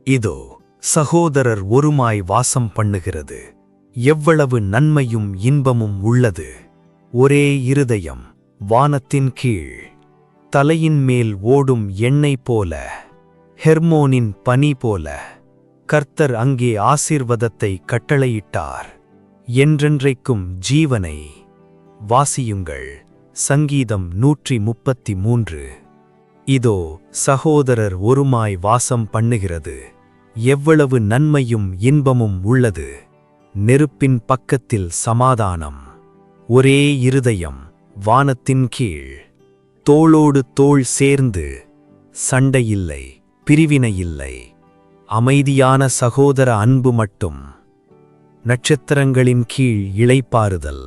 இதோ சகோதரர் ஒருமாய் வாசம் பண்ணுகிறது. எவ்வளவு நன்மையும் இன்பமும் உள்ளது! ஒரே இருதயம், வானத்தின் கீழ், தலையின் மேல் ஓடும் எண்ணெய் போல, ஹெர்மோனின் பனி போல. கர்த்தர் அங்கே ஆசீர்வாதத்தை கட்டளையிட்டார், என்றென்றைக்கும் ஜீவனை. வாசியுங்கள். சங்கீதம் 133. இதோ சகோதரர் ஒருமாய் வாசம் பண்ணுகிறது. எவ்வளவு நன்மையும் இன்பமும் உள்ளது! நெருப்பின் பக்கத்தில் சமாதானம், ஒரே இருதயம், வானத்தின் கீழ், தோளோடு தோள் சேர்ந்து. சண்டையில்லை, பிரிவினையில்லை, அமைதியான சகோதர அன்பு மட்டும். நட்சத்திரங்களின் கீழ் இளைப்பாறுதல்.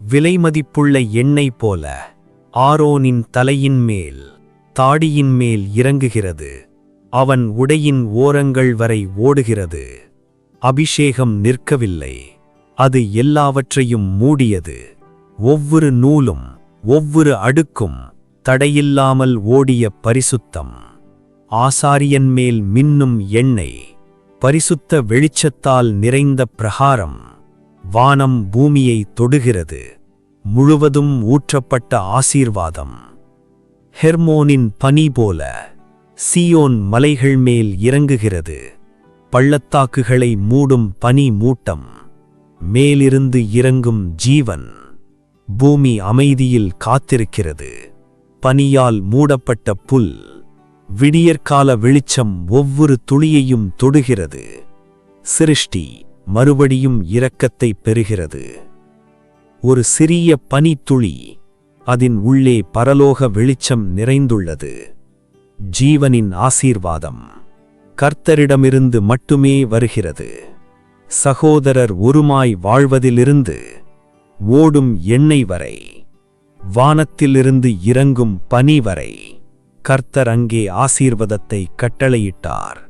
விலைமதிப்புள்ள எண்ணெய் போல ஆரோனின் தலையின் மேல், தாடியின் மேல் இறங்குகிறது. அவன் உடையின் ஓரங்கள் வரை ஓடுகிறது. அபிஷேகம் நிற்கவில்லை, அது எல்லாவற்றையும் மூடியது. ஒவ்வொரு நூலும் ஒவ்வொரு அடுக்கும் தடையில்லாமல் ஓடிய பரிசுத்தம். ஆசாரியன் மேல் மின்னும் எண்ணெய், பரிசுத்த வெளிச்சத்தால் நிறைந்த பிரகாரம். வானம் பூமியை தொடுகிறது, முழுவதும் ஊற்றப்பட்ட ஆசீர்வாதம். ஹெர்மோனின் பனி போல சீயோன் மலைகள் மேல் இறங்குகிறது. பள்ளத்தாக்குகளை மூடும் பனி மூட்டம், மேலிருந்து இறங்கும் ஜீவன். பூமி அமைதியில் காத்திருக்கிறது. பனியால் மூடப்பட்ட புல், விடியற்கால வெளிச்சம் ஒவ்வொரு துளியையும் தொடுகிறது. சிருஷ்டி மறுபடியும் இரக்கத்தை பெறுகிறது. ஒரு சிறிய பனித்துளி, அதன் உள்ளே பரலோக வெளிச்சம் நிறைந்துள்ளது. ஜீவனின் ஆசீர்வாதம் கர்த்தரிடமிருந்து மட்டுமே வருகிறது. சகோதரர் ஒருமாய் வாழ்வதிலிருந்து ஓடும் எண்ணெய் வரை, வானத்திலிருந்து இறங்கும் பனி வரை, கர்த்தர் அங்கே ஆசீர்வாதத்தை கட்டளையிட்டார்,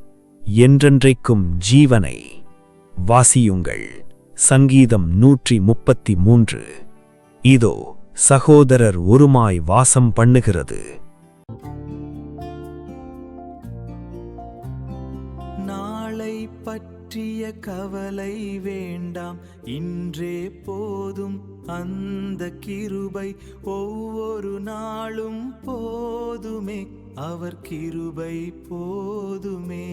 என்றென்றைக்கும் ஜீவனை. வாசியுங்கள். சங்கீதம் 133. இதோ சகோதரர் ஒருமாய் வாசம் பண்ணுகிறது. நாளை பற்றிய கவலை வேண்டாம், இன்றே போதும் அந்த கிருபை. ஒவ்வொரு நாளும் போதுமே, அவர் கிருபை போதுமே.